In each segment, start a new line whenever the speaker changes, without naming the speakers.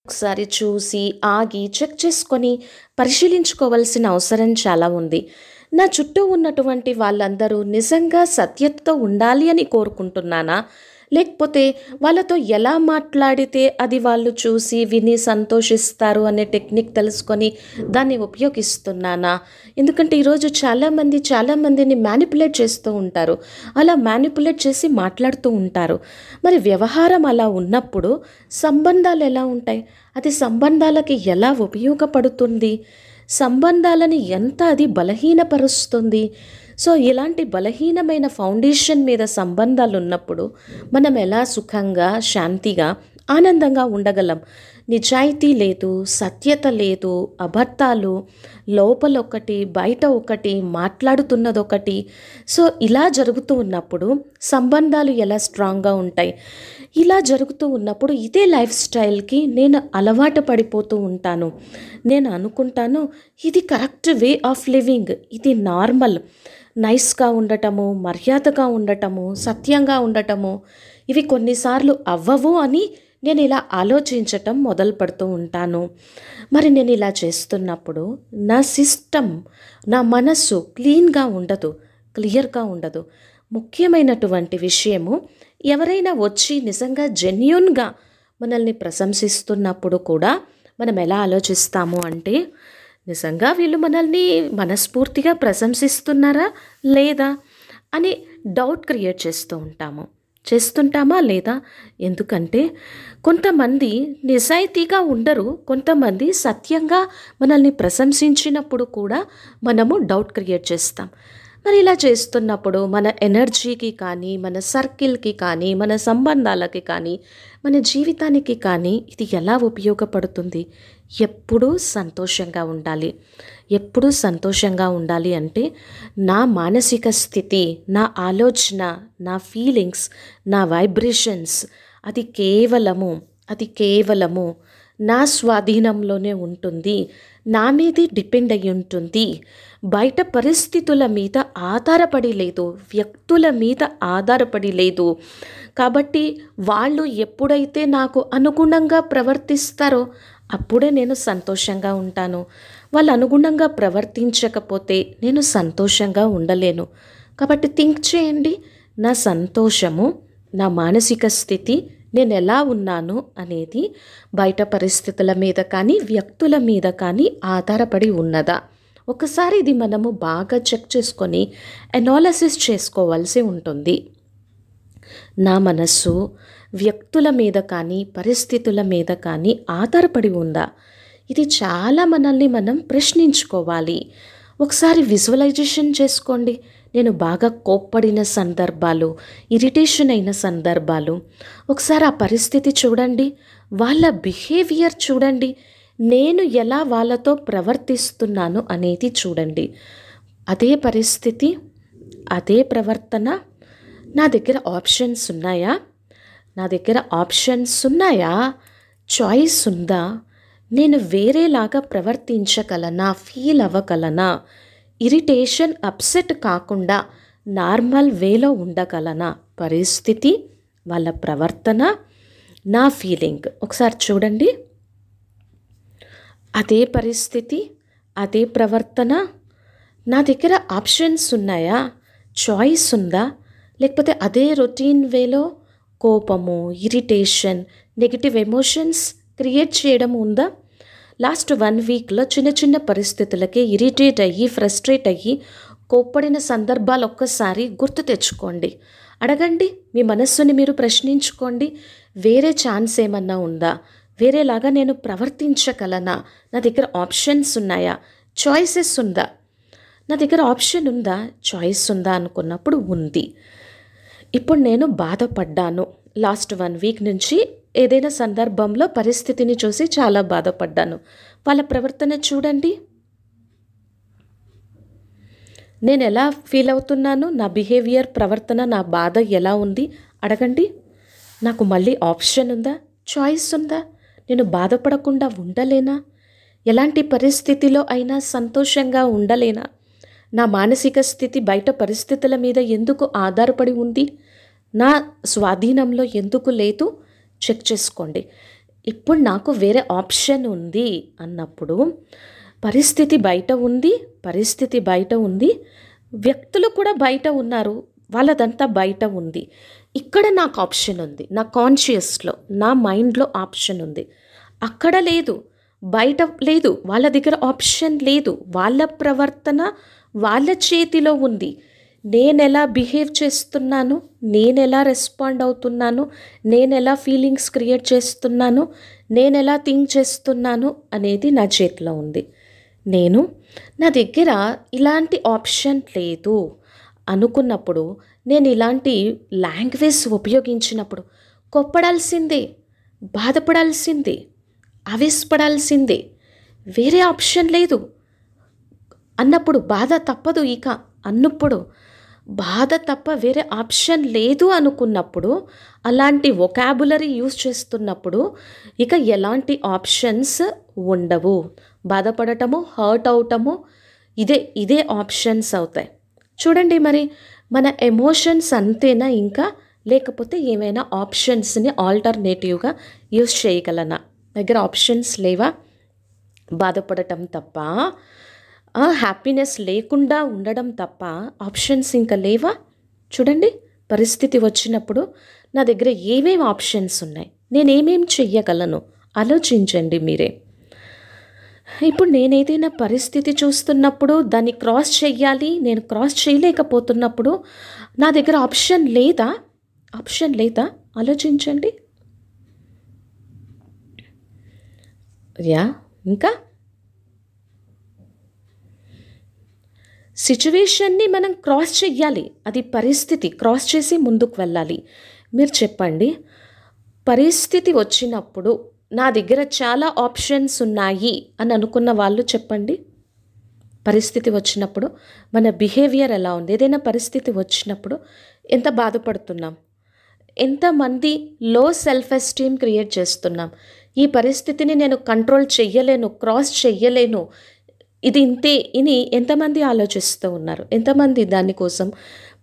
ఒకసారి చూసి, ఆగి, చెక్ చేసుకొని పరిశీలించుకోవాల్సిన అవసరం చాలా ఉంది. నా చుట్టూ ఉన్నటువంటి వాళ్ళందరూ నిజంగా సత్యతతో ఉండాలి అని కోరుకుంటున్నానా? లేకపోతే వాళ్ళతో ఎలా మాట్లాడితే అది వాళ్ళు చూసి, విని సంతోషిస్తారు అనే టెక్నిక్ తెలుసుకొని దాన్ని ఉపయోగిస్తున్నానా? ఎందుకంటే ఈరోజు చాలామందిని మ్యానిపులేట్ చేస్తూ ఉంటారు. అలా మ్యానిపులేట్ చేసి మాట్లాడుతూ ఉంటారు. మరి వ్యవహారం అలా ఉన్నప్పుడు సంబంధాలు ఎలా ఉంటాయి? అది సంబంధాలకి ఎలా ఉపయోగపడుతుంది? సంబంధాలని ఎంత అది బలహీనపరుస్తుంది? సో ఇలాంటి బలహీనమైన ఫౌండేషన్ మీద సంబంధాలు ఉన్నప్పుడు మనం ఎలా సుఖంగా, శాంతిగా, ఆనందంగా ఉండగలం? నిజాయితీ లేదు, సత్యత లేదు, అబద్ధాలు, లోపల ఒకటి, బయట ఒకటి, మాట్లాడుతున్నదొకటి. సో ఇలా జరుగుతూ ఉన్నప్పుడు సంబంధాలు ఎలా స్ట్రాంగ్గా ఉంటాయి? ఇలా జరుగుతూ ఉన్నప్పుడు ఇదే లైఫ్ స్టైల్కి నేను అలవాటు పడిపోతూ ఉంటాను. నేను అనుకుంటాను ఇది కరెక్ట్ వే ఆఫ్ లివింగ్, ఇది నార్మల్, నైస్గా ఉండటము, మర్యాదగా ఉండటము, సత్యంగా ఉండటము, ఇవి కొన్నిసార్లు అవ్వవు అని నేను ఇలా ఆలోచించటం మొదలు పెడుతూ ఉంటాను. మరి నేను ఇలా చేస్తున్నప్పుడు నా సిస్టమ్, నా మనస్సు క్లీన్గా ఉండదు, క్లియర్గా ఉండదు. ముఖ్యమైనటువంటి విషయము, ఎవరైనా వచ్చి నిజంగా జెన్యూన్గా మనల్ని ప్రశంసిస్తున్నప్పుడు కూడా మనం ఎలా ఆలోచిస్తాము అంటే, నిజంగా వీళ్ళు మనల్ని మనస్ఫూర్తిగా ప్రశంసిస్తున్నారా లేదా అని డౌట్ క్రియేట్ చేస్తుంటామా లేదా? ఎందుకంటే కొంతమంది నిజాయితీగా ఉండరు, కొంతమంది సత్యంగా మనల్ని ప్రశంసించినప్పుడు కూడా మనము డౌట్ క్రియేట్ చేస్తాం. మరి ఇలా చేస్తున్నప్పుడు మన ఎనర్జీకి కానీ, మన సర్కిల్కి కానీ, మన సంబంధాలకి కానీ, మన జీవితానికి కానీ ఇది ఎలా ఉపయోగపడుతుంది? ఎప్పుడూ సంతోషంగా ఉండాలి. ఎప్పుడూ సంతోషంగా ఉండాలి అంటే నా మానసిక స్థితి, నా ఆలోచన, నా ఫీలింగ్స్, నా వైబ్రేషన్స్ అది కేవలము నా స్వాధీనంలోనే ఉంటుంది, నా మీదే డిపెండ్ అయి ఉంటుంది. బయట పరిస్థితుల మీద ఆధారపడి లేదు, వ్యక్తుల మీద ఆధారపడి లేదు. కాబట్టి వాళ్ళు ఎప్పుడైతే నాకు అనుగుణంగా ప్రవర్తిస్తారో అప్పుడే నేను సంతోషంగా ఉంటాను. వాళ్ళు అనుగుణంగా ప్రవర్తించకపోతే నేను సంతోషంగా ఉండలేను. కాబట్టి థింక్ చేయండి, నా సంతోషము, నా మానసిక స్థితి, నేను ఎలా ఉన్నాను అనేది బయట పరిస్థితుల మీద కానీ, వ్యక్తుల మీద కానీ ఆధారపడి ఉన్నదా? ఒకసారి ఇది మనము బాగా చెక్ చేసుకొని అనాలిసిస్ చేసుకోవాల్సి ఉంటుంది. నా మనస్సు వ్యక్తుల మీద కానీ, పరిస్థితుల మీద కానీ ఆధారపడి ఉందా? ఇది చాలా మనల్ని మనం ప్రశ్నించుకోవాలి. ఒకసారి విజువలైజేషన్ చేసుకోండి. నేను బాగా కోప్పడిన సందర్భాలు, ఇరిటేషన్ అయిన సందర్భాలు, ఒకసారి ఆ పరిస్థితి చూడండి, వాళ్ళ బిహేవియర్ చూడండి, నేను ఎలా వాళ్ళతో ప్రవర్తిస్తున్నాను అనేది చూడండి. అదే పరిస్థితి, అదే ప్రవర్తన, నా దగ్గర ఆప్షన్స్ ఉన్నాయా? చాయిస్ ఉందా? నేను వేరేలాగా ప్రవర్తించగలనా? ఫీల్ అవ్వగలనా? ఇరిటేషన్, అప్సెట్ కాకుండా నార్మల్ వేలో ఉండగలనా? పరిస్థితి, వాళ్ళ ప్రవర్తన, నా ఫీలింగ్ ఒకసారి చూడండి. అదే పరిస్థితి, అదే ప్రవర్తన, నా దగ్గర ఆప్షన్స్ ఉన్నాయా? చాయిస్ ఉందా? లేకపోతే అదే రొటీన్ వేలో కోపము, ఇరిటేషన్, నెగిటివ్ ఎమోషన్స్ క్రియేట్ చేయడం ఉందా? లాస్ట్ 1 వీక్లో చిన్న పరిస్థితులకి ఇరిటేట్ అయ్యి, ఫ్రస్ట్రేట్ అయ్యి కోప్పడిన సందర్భాలు ఒక్కసారి గుర్తు తెచ్చుకోండి. అడగండి, మీ మనస్సుని మీరు ప్రశ్నించుకోండి. వేరే ఛాన్స్ ఏమన్నా ఉందా? వేరేలాగా నేను ప్రవర్తించగలనా? నా దగ్గర ఆప్షన్స్ ఉన్నాయా? చాయిసెస్ ఉందా? నా దగ్గర ఆప్షన్ ఉందా, చాయిస్ ఉందా అనుకున్నప్పుడు ఉంది. ఇప్పుడు నేను బాధపడ్డాను, లాస్ట్ 1 వీక్ నుంచి ఏదైనా సందర్భంలో పరిస్థితిని చూసి చాలా బాధపడ్డాను. వాళ్ళ ప్రవర్తన చూడండి, నేను ఎలా ఫీల్ అవుతున్నాను, నా బిహేవియర్, ప్రవర్తన, నా బాధ ఎలా ఉంది అడగండి. నాకు మళ్ళీ ఆప్షన్ ఉందా, చాయిస్ ఉందా? నేను బాధపడకుండా ఉండలేనా? ఎలాంటి పరిస్థితిలో అయినా సంతోషంగా ఉండలేనా? నా మానసిక స్థితి బయట పరిస్థితుల మీద ఎందుకు ఆధారపడి ఉంది? నా స్వాధీనంలో ఎందుకు లేదు? చెక్ చేసుకోండి. ఇప్పుడు నాకు వేరే ఆప్షన్ ఉంది అన్నప్పుడు పరిస్థితి బయట ఉంది, వ్యక్తులు కూడా బయట ఉన్నారు, వాళ్ళదంతా బయట ఉంది. ఇక్కడ నాకు ఆప్షన్ ఉంది, నా కాన్షియస్లో, నా మైండ్లో ఆప్షన్ ఉంది. అక్కడ లేదు, బయట లేదు, వాళ్ళ దగ్గర ఆప్షన్ లేదు. వాళ్ళ ప్రవర్తన వాళ్ళ చేతిలో ఉంది. నేను ఎలా బిహేవ్ చేస్తున్నాను, నేను ఎలా రెస్పాండ్ అవుతున్నాను, నేను ఎలా ఫీలింగ్స్ క్రియేట్ చేస్తున్నాను, నేను ఎలా థింక్ చేస్తున్నాను అనేది నా చేతిలో ఉంది. నా దగ్గర ఇలాంటి ఆప్షన్ లేదు అనుకున్నప్పుడు, నేను ఇలాంటి లాంగ్వేజ్ ఉపయోగించినప్పుడు కోప్పడాల్సిందే, బాధపడాల్సిందే, ఆవేశపడాల్సిందే, వేరే ఆప్షన్ లేదు అన్నప్పుడు బాధ తప్పదు. అన్నప్పుడు బాధ తప్ప వేరే ఆప్షన్ లేదు అనుకున్నప్పుడు, అలాంటి వొకాబులరీ యూజ్ చేస్తున్నప్పుడు ఇక ఎలాంటి ఆప్షన్స్ ఉండవు. బాధపడటము, హర్ట్ అవటము ఇదే ఆప్షన్స్ అవుతాయి. చూడండి, మరి మన ఎమోషన్స్ అంతేనా ఇంకా, లేకపోతే ఏమైనా ఆప్షన్స్ని ఆల్టర్నేటివ్గా యూజ్ చేయగలనా? దగ్గర ఆప్షన్స్ లేవా? బాధపడటం తప్ప, హ్యాపీనెస్ లేకుండా ఉండడం తప్ప ఆప్షన్స్ ఇంకా లేవా? చూడండి, పరిస్థితి వచ్చినప్పుడు నా దగ్గర ఏమేమి ఆప్షన్స్ ఉన్నాయి, నేనేమేం చెయ్యగలను ఆలోచించండి మీరే. ఇప్పుడు నేను ఏదైనా పరిస్థితి చూస్తున్నప్పుడు దాన్ని క్రాస్ చెయ్యాలి, నేను క్రాస్ చేయలేకపోతున్నప్పుడు నా దగ్గర ఆప్షన్ లేదా ఆలోచించండి. ఇంకా సిచ్యువేషన్ని మనం క్రాస్ చెయ్యాలి, అది పరిస్థితి క్రాస్ చేసి ముందుకు వెళ్ళాలి. మీరు చెప్పండి, పరిస్థితి వచ్చినప్పుడు నా దగ్గర చాలా ఆప్షన్స్ ఉన్నాయి అని అనుకున్న వాళ్ళు చెప్పండి. పరిస్థితి వచ్చినప్పుడు మన బిహేవియర్ ఎలా ఉంది? ఏదైనా పరిస్థితి వచ్చినప్పుడు ఎంత బాధపడుతున్నాం, ఎంతమంది లో సెల్ఫ్ ఎస్టీమ్ క్రియేట్ చేస్తున్నాం. ఈ పరిస్థితిని నేను కంట్రోల్ చెయ్యలేను, క్రాస్ చెయ్యలేను, ఇది ఇంతే అని ఎంతమంది ఆలోచిస్తూ ఉన్నారు? ఎంతమంది దానికోసం,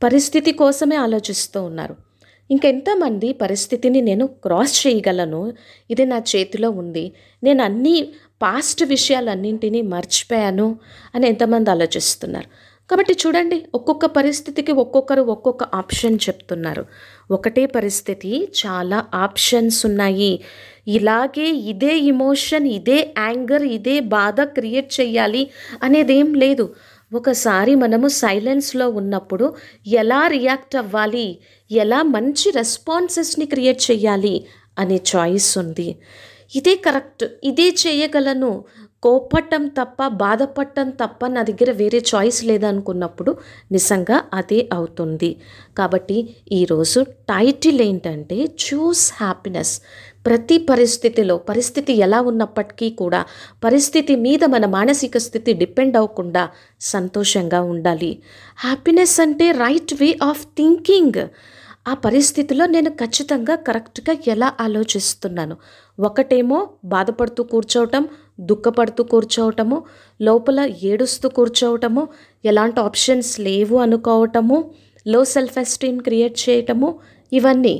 పరిస్థితి కోసమే ఆలోచిస్తూ ఉన్నారు? ఇంకెంతమంది పరిస్థితిని నేను క్రాస్ చేయగలను, ఇది నా చేతిలో ఉంది, నేను అన్ని పాస్ట్ విషయాలన్నింటినీ మర్చిపోయాను అని ఎంతమంది ఆలోచిస్తున్నారు? కాబట్టి చూడండి, ఒక్కొక్క పరిస్థితికి ఒక్కొక్క ఆప్షన్ చెప్తున్నారు. ఒకటే పరిస్థితి చాలా ఆప్షన్స్ ఉన్నాయి. ఇలాగే ఇదే ఇమోషన్, ఇదే యాంగర్, ఇదే బాధ క్రియేట్ చేయాలి అనేదేం లేదు. ఒకసారి మనము సైలెన్స్లో ఉన్నప్పుడు ఎలా రియాక్ట్ అవ్వాలి, ఎలా మంచి రెస్పాన్సెస్ని క్రియేట్ చేయాలి అనే చాయిస్ ఉంది. ఇదే కరెక్ట్, ఇదే చేయగలను, కోపట్టం తప్ప, బాధపడటం తప్ప నా దగ్గర వేరే చాయిస్ లేదనుకున్నప్పుడు నిజంగా అదే అవుతుంది. కాబట్టి ఈరోజు టైటిల్ ఏంటంటే చూస్ హ్యాపీనెస్. ప్రతి పరిస్థితిలో, పరిస్థితి ఎలా ఉన్నప్పటికీ కూడా పరిస్థితి మీద మన మానసిక స్థితి డిపెండ్ అవ్వకుండా సంతోషంగా ఉండాలి. హ్యాపీనెస్ అంటే రైట్ వే ఆఫ్ థింకింగ్. ఆ పరిస్థితిలో నేను ఖచ్చితంగా కరెక్ట్గా ఎలా ఆలోచిస్తున్నాను. ఒకటేమో బాధపడుతూ కూర్చోవటం, దుఃఖపడుతూ కూర్చోవటము, లోపల ఏడుస్తూ కూర్చోవటము, ఎలాంటి ఆప్షన్స్ లేవు అనుకోవటము, లో సెల్ఫ్ ఎస్టీమ్ క్రియేట్ చేయటము, ఇవన్నీ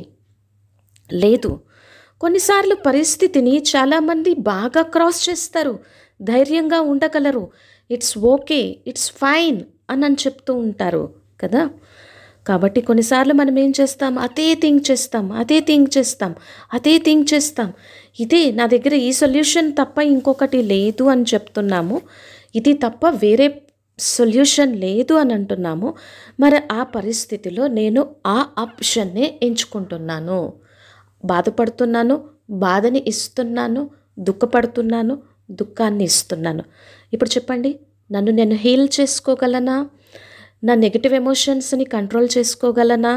లేదు. కొన్నిసార్లు పరిస్థితిని చాలామంది బాగా క్రాస్ చేస్తారు, ధైర్యంగా ఉండగలరు, ఇట్స్ ఓకే, ఇట్స్ ఫైన్ అని చెప్తూ ఉంటారు కదా. కాబట్టి కొన్నిసార్లు మనం ఏం చేస్తాం, అదే థింక్ చేస్తాం, ఇదే నా దగ్గర ఈ సొల్యూషన్ తప్ప ఇంకొకటి లేదు అని చెప్తున్నాము, ఇది తప్ప వేరే సొల్యూషన్ లేదు అని అంటున్నాము. మరి ఆ పరిస్థితిలో నేను ఆ ఆప్షన్నే ఎంచుకుంటున్నాను. బాధపడుతున్నాను, బాధని ఇస్తున్నాను, దుఃఖపడుతున్నాను, దుఃఖాన్ని ఇస్తున్నాను. ఇప్పుడు చెప్పండి, నన్ను నేను హీల్ చేసుకోగలనా? నా నెగిటివ్ ఎమోషన్స్ని కంట్రోల్ చేసుకోగలనా?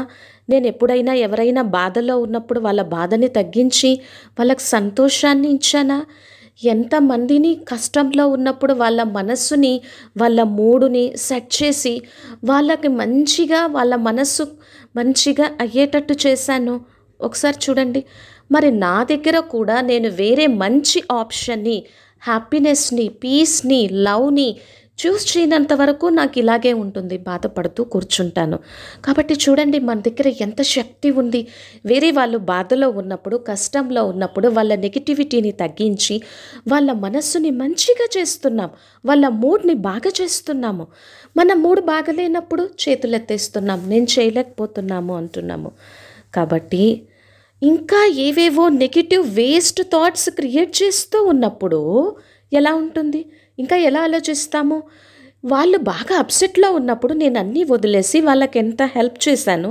నేను ఎప్పుడైనా ఎవరైనా బాధలో ఉన్నప్పుడు వాళ్ళ బాధని తగ్గించి వాళ్ళకి సంతోషాన్ని ఇచ్చానా? ఎంతమందిని కష్టంలో ఉన్నప్పుడు వాళ్ళ మనస్సుని, వాళ్ళ మూడుని సెట్ చేసి వాళ్ళకి మంచిగా, వాళ్ళ మనస్సు మంచిగా అయ్యేటట్టు చేశాను. ఒకసారి చూడండి, మరి నా దగ్గర కూడా నేను వేరే మంచి ఆప్షన్ని, హ్యాపీనెస్ని, పీస్ని, లవ్ని చూస్ చేయనంత వరకు నాకు ఇలాగే ఉంటుంది, బాధపడుతూ కూర్చుంటాను. కాబట్టి చూడండి మన దగ్గర ఎంత శక్తి ఉంది. వేరే వాళ్ళు బాధలో ఉన్నప్పుడు, కష్టంలో ఉన్నప్పుడు వాళ్ళ నెగిటివిటీని తగ్గించి వాళ్ళ మనస్సుని మంచిగా చేస్తున్నాం, వాళ్ళ మూడ్ని బాగా చేస్తున్నాము. మన మూడ్ బాగలేనప్పుడు చేతులెత్తేస్తున్నాం, నేను చేయలేకపోతున్నాము అంటున్నాము. కాబట్టి ఇంకా ఏవేవో నెగిటివ్ వేస్ట్ థాట్స్ క్రియేట్ చేస్తూ ఉన్నప్పుడు ఎలా ఉంటుంది, ఇంకా ఎలా ఆలోచిస్తాము? వాళ్ళు బాగా అప్సెట్లో ఉన్నప్పుడు నేను అన్నీ వదిలేసి వాళ్ళకి ఎంత హెల్ప్ చేశాను,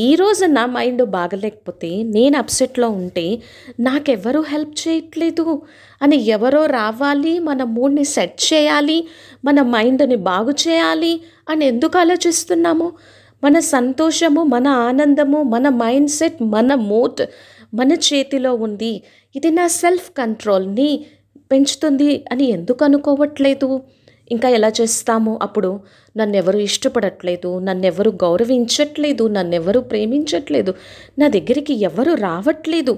ఈరోజు నా మైండ్ బాగలేకపోతే నేను అప్సెట్లో ఉంటే నాకెవరూ హెల్ప్ చేయట్లేదు అని ఎవరో రావాలి, మన మూడ్ని సెట్ చేయాలి, మన మైండ్ని బాగు చేయాలి అని ఎందుకు ఆలోచిస్తున్నాము? మన సంతోషము, మన ఆనందము, మన మైండ్ సెట్, మన మూడ్ మన చేతిలో ఉంది. ఇది నా సెల్ఫ్ కంట్రోల్ని పెంచుతుంది అని ఎందుకు అనుకోవట్లేదు? ఇంకా ఎలా చేస్తాము? అప్పుడు నన్నెవరు ఇష్టపడట్లేదు, నన్నెవరు గౌరవించట్లేదు, నన్నెవరు ప్రేమించట్లేదు, నా దగ్గరికి ఎవరు రావట్లేదు,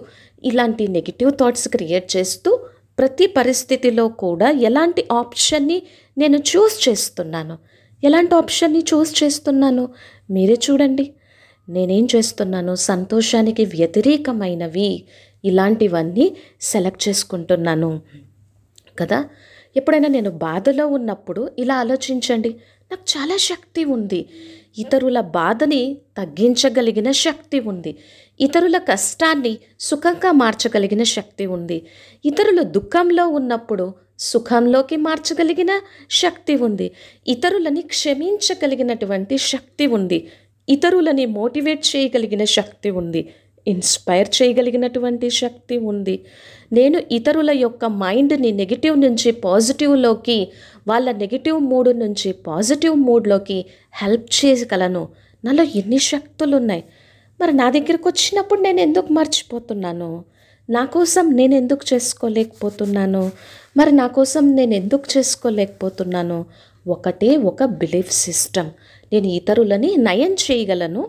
ఇలాంటి నెగిటివ్ థాట్స్ క్రియేట్ చేస్తూ ప్రతి పరిస్థితిలో కూడా ఎలాంటి ఆప్షన్ని నేను చూస్ చేస్తున్నాను, ఎలాంటి ఆప్షన్ని చూస్ చేస్తున్నాను మీరే చూడండి. నేనేం చేస్తున్నాను? సంతోషానికి వ్యతిరేకమైనవి ఇలాంటివన్నీ సెలెక్ట్ చేసుకుంటున్నాను కదా. ఎప్పుడైనా నేను బాధలో ఉన్నప్పుడు ఇలా ఆలోచించండి, నాకు చాలా శక్తి ఉంది, ఇతరుల బాధని తగ్గించగలిగిన శక్తి ఉంది, ఇతరుల కష్టాన్ని సుఖంగా మార్చగలిగిన శక్తి ఉంది, ఇతరులు దుఃఖంలో ఉన్నప్పుడు సుఖంలోకి మార్చగలిగిన శక్తి ఉంది, ఇతరులని క్షమించగలిగినటువంటి శక్తి ఉంది, ఇతరులని మోటివేట్ చేయగలిగిన శక్తి ఉంది, ఇన్స్పైర్ చేయగలిగినటువంటి శక్తి ఉంది. నేను ఇతరుల యొక్క మైండ్ని నెగిటివ్ నుంచి పాజిటివ్లోకి, వాళ్ళ నెగిటివ్ మూడ్ నుంచి పాజిటివ్ మూడ్లోకి హెల్ప్ చేయగలను. నాలో ఎన్ని శక్తులు ఉన్నాయి. మరి నా దగ్గరకు వచ్చినప్పుడు నేను ఎందుకు మర్చిపోతున్నాను? నా కోసం నేను ఎందుకు చేసుకోలేకపోతున్నాను? మరి నా కోసం నేను ఎందుకు చేసుకోలేకపోతున్నాను? ఒకటే ఒక బిలీఫ్ సిస్టమ్. నేను ఇతరులని నయం చేయగలను,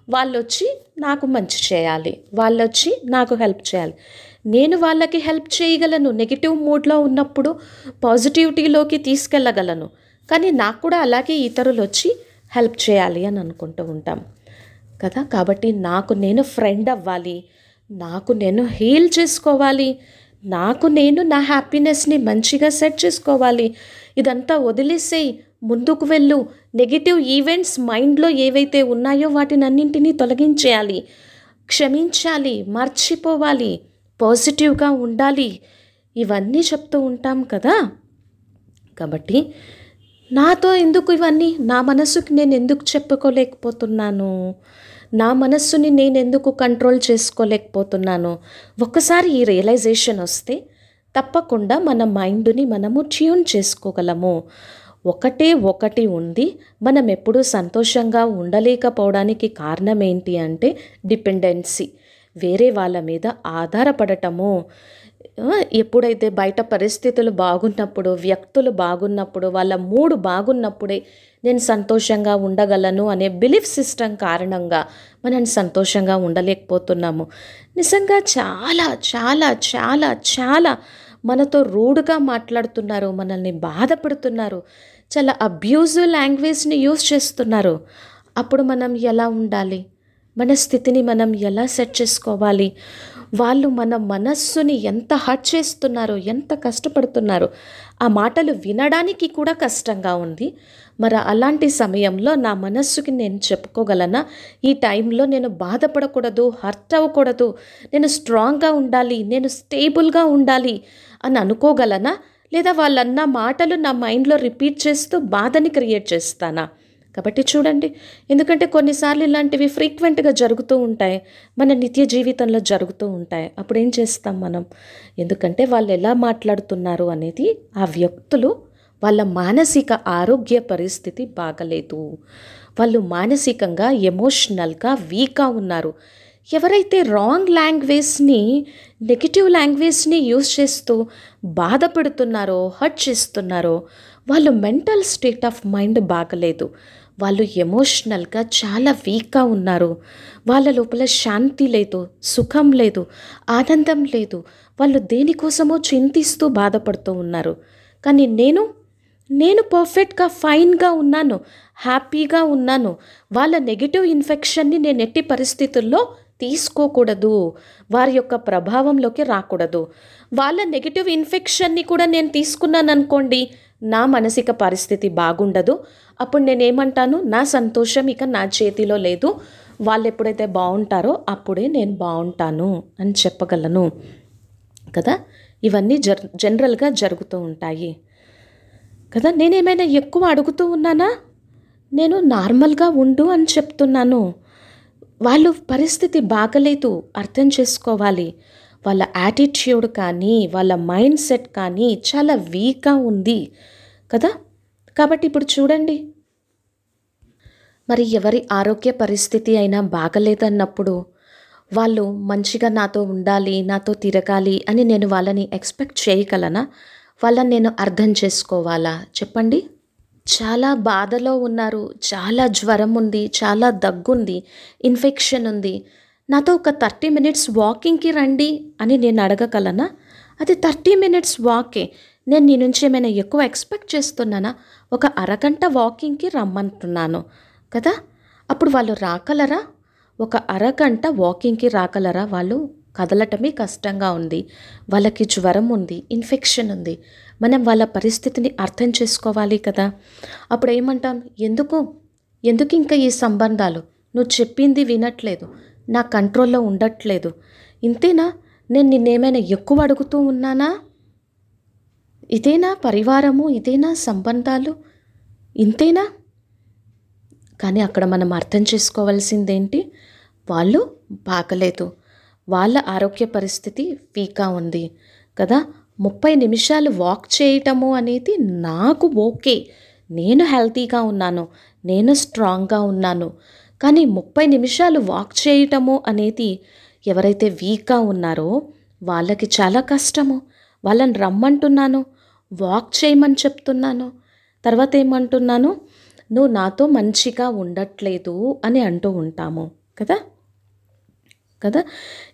వాళ్ళొచ్చి నాకు మంచి చేయాలి, వాళ్ళొచ్చి నాకు హెల్ప్ చేయాలి, నేను వాళ్ళకి హెల్ప్ చేయగలను, నెగిటివ్ మూడ్లో ఉన్నప్పుడు పాజిటివిటీలోకి తీసుకెళ్ళగలను, కానీ నాకు కూడా అలాగే ఇతరులు వచ్చి హెల్ప్ చేయాలి అని అనుకుంటూ ఉంటాం కదా. కాబట్టి నాకు నేను ఫ్రెండ్ అవ్వాలి, నాకు నేను హీల్ చేసుకోవాలి, నాకు నేను నా హ్యాపీనెస్ని మంచిగా సెట్ చేసుకోవాలి. ఇదంతా వదిలేసేయి, ముందుకు వెళ్ళు. నెగిటివ్ ఈవెంట్స్ మైండ్లో ఏవైతే ఉన్నాయో వాటిని అన్నింటినీ తొలగించేయాలి, క్షమించాలి, మర్చిపోవాలి, పాజిటివ్గా ఉండాలి, ఇవన్నీ చెప్తూ ఉంటాం కదా. కాబట్టి నాతో ఎందుకు ఇవన్నీ? నా మనసుకి నేను ఎందుకు చెప్పుకోలేకపోతున్నాను? నా మనస్సుని నేను ఎందుకు కంట్రోల్ చేసుకోలేకపోతున్నాను? ఒక్కసారి ఈ రియలైజేషన్ వస్తే తప్పకుండా మన మైండ్ని మనము ట్యూన్ చేసుకోగలము. ఒకటే ఒకటి ఉంది, మనం ఎప్పుడూ సంతోషంగా ఉండలేకపోవడానికి కారణం ఏంటి అంటే డిపెండెన్సీ, వేరే వాళ్ళ మీద ఆధారపడటము. ఎప్పుడైతే బయట పరిస్థితులు బాగున్నప్పుడు, వ్యక్తులు బాగున్నప్పుడు, వాళ్ళ మూడు బాగున్నప్పుడే నేను సంతోషంగా ఉండగలను అనే బిలీఫ్ సిస్టమ్ కారణంగా మనం సంతోషంగా ఉండలేకపోతున్నాము. నిజంగా చాలా చాలా చాలా చాలా మనతో రూడ్గా మాట్లాడుతున్నారు, మనల్ని బాధ పెడుతున్నారు, చాలా అబ్యూజివ్ లాంగ్వేజ్ని యూజ్ చేస్తున్నారు. అప్పుడు మనం ఎలా ఉండాలి? మన స్థితిని మనం ఎలా సెట్ చేసుకోవాలి? వాళ్ళు మన మనస్సుని ఎంత హర్ట్ చేస్తున్నారు, ఎంత కష్టపడుతున్నారు. ఆ మాటలు వినడానికి కూడా కష్టంగా ఉంది. మరి అలాంటి సమయంలో నా మనస్సుకి నేను చెప్పుకోగలనా, ఈ టైంలో నేను బాధపడకూడదు, హర్ట్ అవ్వకూడదు, నేను స్ట్రాంగ్గా ఉండాలి, నేను స్టేబుల్గా ఉండాలి అని అనుకోగలనా? లేదా వాళ్ళన్న మాటలు నా మైండ్లో రిపీట్ చేస్తూ బాధని క్రియేట్ చేస్తానా? కాబట్టి చూడండి, ఎందుకంటే కొన్నిసార్లు ఇలాంటివి ఫ్రీక్వెంట్గా జరుగుతూ ఉంటాయి, మన నిత్య జీవితంలో జరుగుతూ ఉంటాయి. అప్పుడు ఏం చేస్తాం మనం? ఎందుకంటే వాళ్ళు ఎలా మాట్లాడుతున్నారు అనేది, ఆ వ్యక్తులు వాళ్ళ మానసిక ఆరోగ్య పరిస్థితి బాగలేదు, వాళ్ళు మానసికంగా ఎమోషనల్గా వీక్గా ఉన్నారు. ఎవరైతే రాంగ్ లాంగ్వేజ్ని, నెగిటివ్ లాంగ్వేజ్ని యూజ్ చేస్తూ బాధపడుతున్నారో, హర్ట్ చేస్తున్నారో, వాళ్ళు మెంటల్ స్టేట్ ఆఫ్ మైండ్ బాగలేదు, వాళ్ళు ఎమోషనల్గా చాలా వీక్గా ఉన్నారు, వాళ్ళ లోపల శాంతి లేదు, సుఖం లేదు, ఆనందం లేదు, వాళ్ళు దేనికోసమో చింతిస్తూ బాధపడుతూ ఉన్నారు. కానీ నేను పర్ఫెక్ట్గా ఫైన్గా ఉన్నాను, హ్యాపీగా ఉన్నాను. వాళ్ళ నెగిటివ్ ఇన్ఫెక్షన్ని నేను ఎట్టి పరిస్థితుల్లో తీసుకోకూడదు, వారి యొక్క ప్రభావంలోకి రాకూడదు. వాళ్ళ నెగిటివ్ ఇన్ఫెక్షన్ని కూడా నేను తీసుకున్నాను అనుకోండి, నా మానసిక పరిస్థితి బాగుండదు. అప్పుడు నేనేమంటాను, నా సంతోషం ఇక నా చేతిలో లేదు, వాళ్ళు ఎప్పుడైతే బాగుంటారో అప్పుడే నేను బాగుంటాను అని చెప్పగలను కదా. ఇవన్నీ జనరల్గా జరుగుతూ ఉంటాయి కదా. నేనేమైనా ఎక్కువ అడుగుతూ ఉన్నానా? నేను నార్మల్గా ఉండు అని చెప్తున్నాను. వాళ్ళు పరిస్థితి బాగలేదు, అర్థం చేసుకోవాలి. వాళ్ళ యాటిట్యూడ్ కానీ వాళ్ళ మైండ్ సెట్ కానీ చాలా వీక్గా ఉంది కదా. కాబట్టి ఇప్పుడు చూడండి, మరి ఎవరి ఆరోగ్య పరిస్థితి అయినా బాగలేదన్నప్పుడు వాళ్ళు మంచిగా నాతో ఉండాలి, నాతో తిరగాలి అని నేను వాళ్ళని ఎక్స్పెక్ట్ చేయగలనా? వాళ్ళని నేను అర్థం చేసుకోవాలా? చెప్పండి. చాలా బాధలో ఉన్నారు, చాలా జ్వరం ఉంది, చాలా దగ్గుంది, ఇన్ఫెక్షన్ ఉంది, నాతో ఒక 30 మినిట్స్ వాకింగ్కి రండి అని నేను అడగగలనా? అది 30 మినిట్స్ వాకే. నేను నీ నుంచి ఏమైనా ఎక్కువ ఎక్స్పెక్ట్ చేస్తున్నానా? ఒక అరగంట వాకింగ్కి రమ్మంటున్నాను కదా. అప్పుడు వాళ్ళు రాగలరా? ఒక అరగంట వాకింగ్కి రాగలరా? వాళ్ళు కదలటమే కష్టంగా ఉంది, వాళ్ళకి జ్వరం ఉంది, ఇన్ఫెక్షన్ ఉంది. మనం వాళ్ళ పరిస్థితిని అర్థం చేసుకోవాలి కదా. అప్పుడు ఏమంటాం, ఎందుకు ఇంకా ఈ సంబంధాలు, నువ్వు చెప్పింది వినట్లేదు, నా కంట్రోల్లో ఉండట్లేదు, ఇంతేనా? నేను నిన్నేమైనా ఎక్కువ అడుగుతూ ఉన్నానా? ఇదేనా పరివారము, ఇదేనా సంబంధాలు, ఇంతేనా? కానీ అక్కడ మనం అర్థం చేసుకోవాల్సిందేంటి, వాళ్ళు బాగలేదు, వాళ్ళ ఆరోగ్య పరిస్థితి వీక్గా ఉంది కదా. 30 నిమిషాలు వాక్ చేయటము అనేది నాకు ఓకే, నేను హెల్తీగా ఉన్నాను, నేను స్ట్రాంగ్గా ఉన్నాను. కానీ 30 నిమిషాలు వాక్ చేయటము అనేది ఎవరైతే వీక్గా ఉన్నారో వాళ్ళకి చాలా కష్టము. వాళ్ళని రమ్మంటున్నాను, వాక్ చేయమని చెప్తున్నాను, తర్వాత ఏమంటున్నాను, నువ్వు నాతో మంచిగా ఉండట్లేదు అని అంటూ ఉంటాము కదా.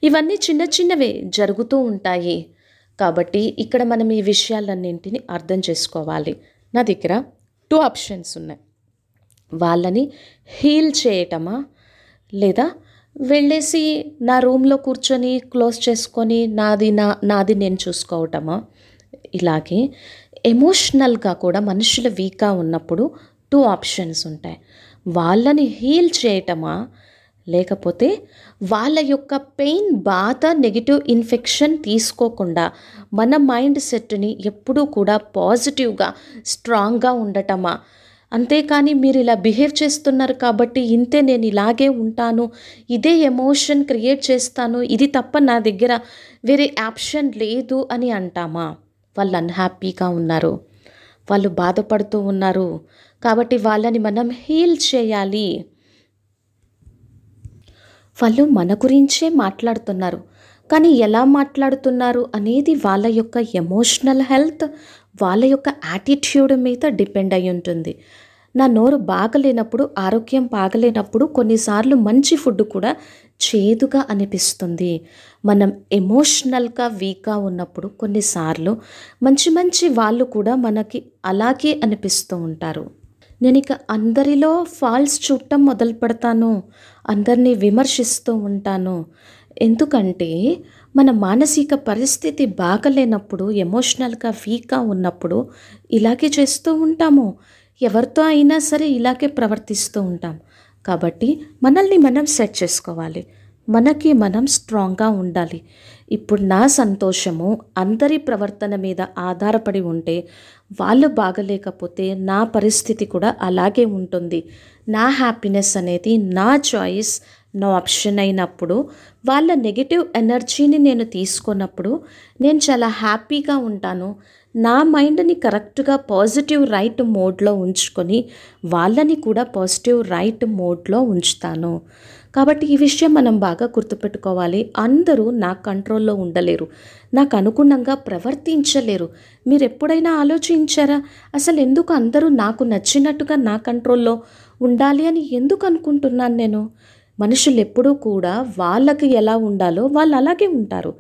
ఇవన్నీ చిన్న చిన్నవే జరుగుతూ ఉంటాయి. కాబట్టి ఇక్కడ మనం ఈ విషయాలన్నింటినీ అర్థం చేసుకోవాలి. నా దగ్గర 2 ఆప్షన్స్ ఉన్నాయి. వాళ్ళని హీల్ చేయటమా, లేదా వెళ్ళేసి నా రూమ్లో కూర్చొని క్లోజ్ చేసుకొని నాది నేను చూసుకోవటమా. ఇలాగే ఎమోషనల్గా కూడా మనుషులు వీక్గా ఉన్నప్పుడు 2 ఆప్షన్స్ ఉంటాయి. వాళ్ళని హీల్ చేయటమా, లేకపోతే వాళ్ళ యొక్క పెయిన్, బాధ, నెగిటివ్ ఇన్ఫెక్షన్ తీసుకోకుండా మన మైండ్ సెట్ని ఎప్పుడూ కూడా పాజిటివ్గా స్ట్రాంగ్గా ఉండటమా. అంతేకాని మీరు ఇలా బిహేవ్ చేస్తున్నారు కాబట్టి ఇంతే, నేను ఇలాగే ఉంటాను, ఇదే ఎమోషన్ క్రియేట్ చేస్తాను, ఇది తప్ప నా దగ్గర వేరే ఆప్షన్ లేదు అని అంటామా. వాళ్ళు అన్హ్యాపీగా ఉన్నారు, వాళ్ళు బాధపడుతూ ఉన్నారు, కాబట్టి వాళ్ళని మనం హీల్ చేయాలి. వాళ్ళు మన గురించే మాట్లాడుతున్నారు, కానీ ఎలా మాట్లాడుతున్నారు అనేది వాళ్ళ యొక్క ఎమోషనల్ హెల్త్, వాళ్ళ యొక్క యాటిట్యూడ్ మీద డిపెండ్ అయి ఉంటుంది. నా నోరు బాగలేనప్పుడు, ఆరోగ్యం బాగలేనప్పుడు కొన్నిసార్లు మంచి ఫుడ్ కూడా చేదుగా అనిపిస్తుంది. మనం ఎమోషనల్గా వీక్గా ఉన్నప్పుడు కొన్నిసార్లు మంచి వాళ్ళు కూడా మనకి అలాగే అనిపిస్తూ ఉంటారు. నేను ఇక అందరిలో ఫాల్స్ చూడటం మొదలు పెడతాను, అందరినీ విమర్శిస్తూ ఉంటాను. ఎందుకంటే మన మానసిక పరిస్థితి బాగలేనప్పుడు, ఎమోషనల్గా వీక్గా ఉన్నప్పుడు ఇలాగే చేస్తూ ఉంటాము. ఎవరితో అయినా సరే ఇలాగే ప్రవర్తిస్తూ ఉంటాం. కాబట్టి మనల్ని మనం సెట్ చేసుకోవాలి, మనకి మనం స్ట్రాంగ్గా ఉండాలి. ఇప్పుడు నా సంతోషము అందరి ప్రవర్తన మీద ఆధారపడి ఉంటే, వాళ్ళు బాగలేకపోతే నా పరిస్థితి కూడా అలాగే ఉంటుంది. నా హ్యాపీనెస్ అనేది నా చాయిస్, నా ఆప్షన్ అయినప్పుడు, వాళ్ళ నెగిటివ్ ఎనర్జీని నేను తీసుకున్నప్పుడు నేను చాలా హ్యాపీగా ఉంటాను. నా మైండ్ని కరెక్ట్గా పాజిటివ్ రైట్ మోడ్లో ఉంచుకొని వాళ్ళని కూడా పాజిటివ్ రైట్ మోడ్లో ఉంచుతాను. కాబట్టి ఈ విషయం మనం బాగా గుర్తుపెట్టుకోవాలి. అందరూ నా కంట్రోల్లో ఉండలేరు, నాకు అనుగుణంగా ప్రవర్తించలేరు. మీరు ఎప్పుడైనా ఆలోచించారా, అసలు ఎందుకు అందరూ నాకు నచ్చినట్టుగా నా కంట్రోల్లో ఉండాలి అని ఎందుకు అనుకుంటున్నాను నేను? మనుషులు ఎప్పుడూ కూడా వాళ్ళకి ఎలా ఉండాలో వాళ్ళు అలాగే ఉంటారు.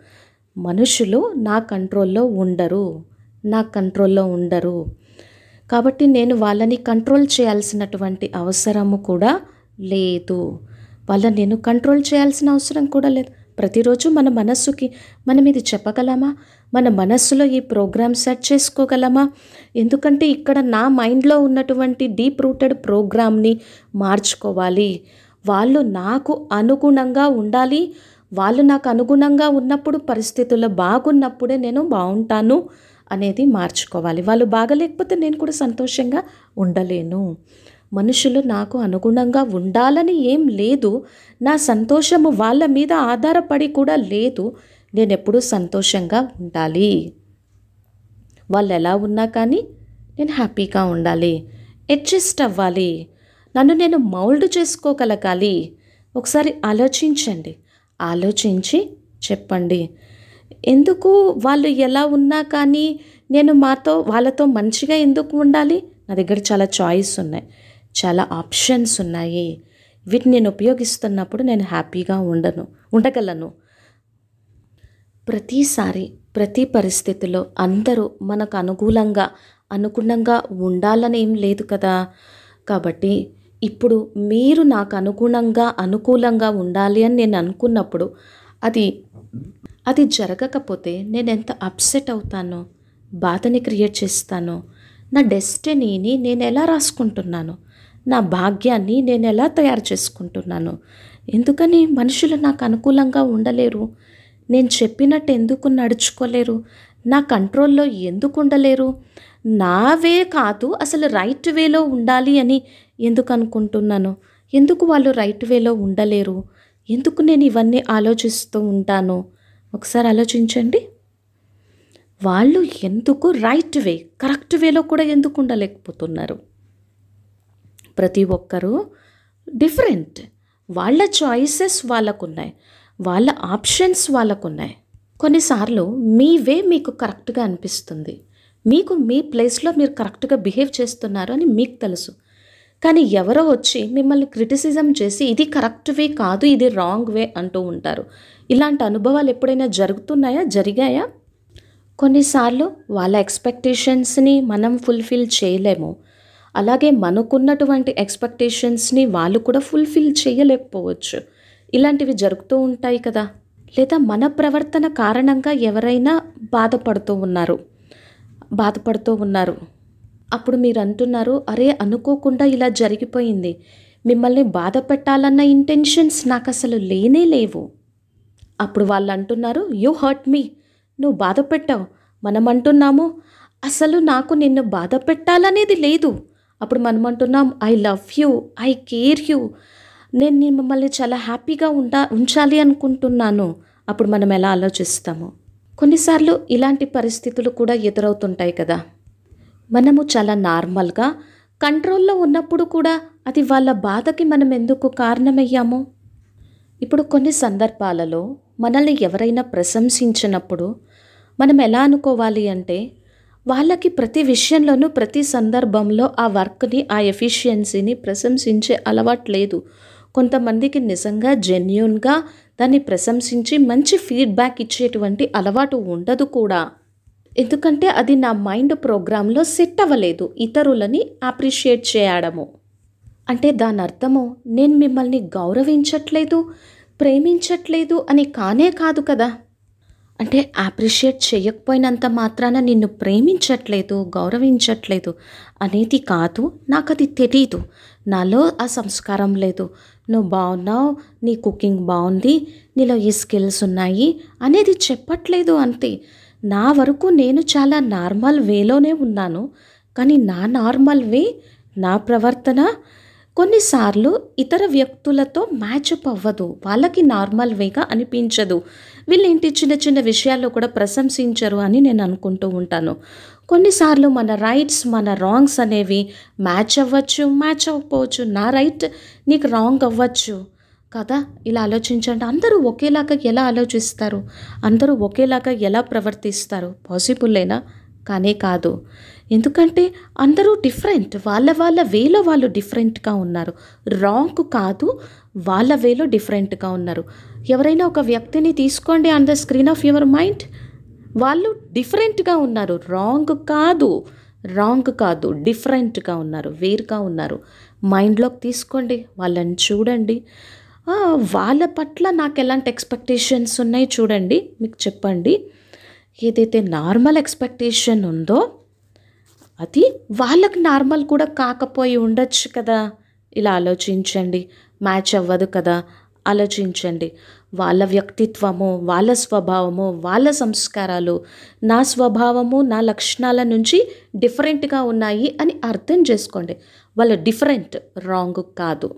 మనుషులు నా కంట్రోల్లో ఉండరు. కాబట్టి నేను వాళ్ళని కంట్రోల్ చేయాల్సినటువంటి అవసరము కూడా లేదు. వాళ్ళని నేను కంట్రోల్ చేయాల్సిన అవసరం కూడా లేదు. ప్రతిరోజు మన మనస్సుకి మనం ఇది చెప్పగలమా? మన మనస్సులో ఈ ప్రోగ్రామ్ సెట్ చేసుకోగలమా? ఎందుకంటే ఇక్కడ నా మైండ్లో ఉన్నటువంటి డీప్ రూటెడ్ ప్రోగ్రామ్ని మార్చుకోవాలి. వాళ్ళు నాకు అనుగుణంగా ఉండాలి. వాళ్ళు నాకు అనుగుణంగా ఉన్నప్పుడు, పరిస్థితుల్లో బాగున్నప్పుడే నేను బాగుంటాను అనేది మార్చుకోవాలి. వాళ్ళు బాగలేకపోతే నేను కూడా సంతోషంగా ఉండలేను. మనుషులు నాకు అనుగుణంగా ఉండాలని ఏం లేదు. నా సంతోషము వాళ్ళ మీద ఆధారపడి కూడా లేదు. నేను ఎప్పుడూ సంతోషంగా ఉండాలి. వాళ్ళు ఎలా ఉన్నా కానీ నేను హ్యాపీగా ఉండాలి. అడ్జస్ట్ అవ్వాలి. నన్ను నేను మౌల్డ్ చేసుకోగలగాలి. ఒకసారి ఆలోచించండి. ఆలోచించి చెప్పండి. ఎందుకు వాళ్ళు ఎలా ఉన్నా కానీ నేను వాళ్ళతో మంచిగా ఎందుకు ఉండాలి? నా దగ్గర చాలా చాయిస్ ఉన్నాయి, చాలా ఆప్షన్స్ ఉన్నాయి. వీటిని నేను ఉపయోగిస్తున్నప్పుడు నేను హ్యాపీగా ఉండగలను. ప్రతిసారి ప్రతి పరిస్థితిలో అందరూ మనకు అనుగుణంగా ఉండాలని ఏం లేదు కదా. కాబట్టి ఇప్పుడు మీరు నాకు అనుకూలంగా ఉండాలి అని నేను అనుకున్నప్పుడు అది జరగకపోతే నేను ఎంత అప్సెట్ అవుతానో, బాధని క్రియేట్ చేస్తానో, నా డెస్టినీని నేను ఎలా రాసుకుంటున్నాను, నా భాగ్యాన్ని నేను ఎలా తయారు చేసుకుంటున్నాను. ఎందుకని మనుషులు నాకు అనుకూలంగా ఉండలేరు? నేను చెప్పినట్టు ఎందుకు నడుచుకోలేరు? నా కంట్రోల్లో ఎందుకు ఉండలేరు? నా వే కాదు, అసలు రైట్ వేలో ఉండాలి అని ఎందుకు అనుకుంటున్నాను? ఎందుకు వాళ్ళు రైట్ వేలో ఉండలేరు? ఎందుకు నేను ఇవన్నీ ఆలోచిస్తూ ఉంటాను? ఒకసారి ఆలోచించండి. వాళ్ళు ఎందుకు రైట్ వే, కరెక్ట్ వేలో కూడా ఎందుకు ఉండలేకపోతున్నారు? ప్రతి ఒక్కరూ డిఫరెంట్. వాళ్ళ చాయిసెస్ వాళ్ళకున్నాయి, వాళ్ళ ఆప్షన్స్ వాళ్ళకున్నాయి. కొన్నిసార్లు మీ వే మీకు కరెక్ట్గా అనిపిస్తుంది. మీకు మీ ప్లేస్లో మీరు కరెక్ట్గా బిహేవ్ చేస్తున్నారు అని మీకు తెలుసు. కానీ ఎవరో వచ్చి మిమ్మల్ని క్రిటిసిజం చేసి ఇది కరెక్ట్ వే కాదు, ఇది రాంగ్ వే అంటూ ఉంటారు. ఇలాంటి అనుభవాలు ఎప్పుడైనా జరిగాయా? కొన్నిసార్లు వాళ్ళ ఎక్స్పెక్టేషన్స్ని మనం ఫుల్ఫిల్ చేయలేము. అలాగే మనకున్నటువంటి ఎక్స్పెక్టేషన్స్ని వాళ్ళు కూడా ఫుల్ఫిల్ చేయలేకపోవచ్చు. ఇలాంటివి జరుగుతూ ఉంటాయి కదా. లేదా మన ప్రవర్తన కారణంగా ఎవరైనా బాధపడుతూ ఉన్నారు. అప్పుడు మీరు అంటున్నారు, అరే అనుకోకుండా ఇలా జరిగిపోయింది, మిమ్మల్ని బాధ పెట్టాలన్న ఇంటెన్షన్స్ నాకు అసలు లేనే లేవు. అప్పుడు వాళ్ళు అంటున్నారు, యూ హర్ట్ మీ, నువ్వు బాధ పెట్టావు. మనం అంటున్నాము, అసలు నాకు నిన్ను బాధ పెట్టాలనేది లేదు. అప్పుడు మనం అంటున్నాం, I love you, I care you, నేను మిమ్మల్ని చాలా హ్యాపీగా ఉంచాలి అనుకుంటున్నాను. అప్పుడు మనం ఎలా ఆలోచిస్తాము? కొన్నిసార్లు ఇలాంటి పరిస్థితులు కూడా ఎదురవుతుంటాయి కదా. మనము చాలా నార్మల్గా కంట్రోల్లో ఉన్నప్పుడు కూడా అది వాళ్ళ బాధకి మనం ఎందుకు కారణమయ్యాము? ఇప్పుడు కొన్ని సందర్భాలలో మనల్ని ఎవరైనా ప్రశంసించినప్పుడు మనం ఎలా అనుకోవాలి అంటే, వాళ్ళకి ప్రతి విషయంలోనూ ప్రతి సందర్భంలో ఆ వర్క్ని, ఆ ఎఫిషియన్సీని ప్రశంసించే అలవాటు లేదు. కొంతమందికి నిజంగా జెన్యూన్గా దాన్ని ప్రశంసించి మంచి ఫీడ్బ్యాక్ ఇచ్చేటువంటి అలవాటు ఉండదు కూడా. ఎందుకంటే అది నా మైండ్ ప్రోగ్రాంలో సెట్ అవ్వలేదు. ఇతరులని అప్రిషియేట్ చేయడము అంటే దాని అర్థము నేను మిమ్మల్ని గౌరవించట్లేదు, ప్రేమించట్లేదు అని కానే కాదు కదా. అంటే అప్రిషియేట్ చేయకపోయినంత మాత్రాన నిన్ను ప్రేమించట్లేదు, గౌరవించట్లేదు అనేది కాదు. నాకు అది తెలీదు, నాలో ఆ సంస్కారం లేదు. నువ్వు బాగున్నావు, నీ కుకింగ్ బాగుంది, నీలో ఈ స్కిల్స్ ఉన్నాయి అనేది చెప్పట్లేదు అంతే. నా వరకు నేను చాలా నార్మల్ వేలోనే ఉన్నాను. కానీ నా నార్మల్ వే, నా ప్రవర్తన కొన్నిసార్లు ఇతర వ్యక్తులతో మ్యాచప్ అవ్వదు. వాళ్ళకి నార్మల్ వేగా అనిపించదు. వీళ్ళేంటి చిన్న చిన్న విషయాల్లో కూడా ప్రశంసించరు అని నేను అనుకుంటూ ఉంటాను. కొన్నిసార్లు మన రైట్స్, మన రాంగ్స్ అనేవి మ్యాచ్ అవ్వచ్చు, మ్యాచ్ అవ్వకపోవచ్చు. నా రైట్ నీకు రాంగ్ అవ్వచ్చు కదా. ఇలా ఆలోచించండి. అందరూ ఒకేలాగా ఎలా ఆలోచిస్తారు? అందరూ ఒకేలాగా ఎలా ప్రవర్తిస్తారు? పాసిబుల్లేనా? కానే కాదు. ఎందుకంటే అందరూ డిఫరెంట్. వాళ్ళ వేలో వాళ్ళు డిఫరెంట్గా ఉన్నారు. రాంగ్ కాదు, వాళ్ళ వేలో డిఫరెంట్గా ఉన్నారు. ఎవరైనా ఒక వ్యక్తిని తీసుకోండి on the screen off your mind, వాళ్ళు డిఫరెంట్గా ఉన్నారు, రాంగ్ కాదు. రాంగ్ కాదు, డిఫరెంట్గా ఉన్నారు, వేరుగా ఉన్నారు. మైండ్లోకి తీసుకోండి, వాళ్ళని చూడండి. వాళ్ళ పట్ల నాకు ఎలాంటి ఎక్స్పెక్టేషన్స్ ఉన్నాయి చూడండి, మీకు చెప్పండి. ఏదైతే నార్మల్ ఎక్స్పెక్టేషన్ ఉందో అది వాళ్ళకి నార్మల్ కూడా కాకపోయి ఉండొచ్చు కదా. ఇలా ఆలోచించండి. మ్యాచ్ అవ్వదు కదా, ఆలోచించండి. వాళ్ళ వ్యక్తిత్వము, వాళ్ళ స్వభావము, వాళ్ళ సంస్కారాలు నా స్వభావము, నా లక్షణాల నుంచి డిఫరెంట్గా ఉన్నాయి అని అర్థం చేసుకోండి. వాళ్ళ డిఫరెంట్, రాంగ్ కాదు.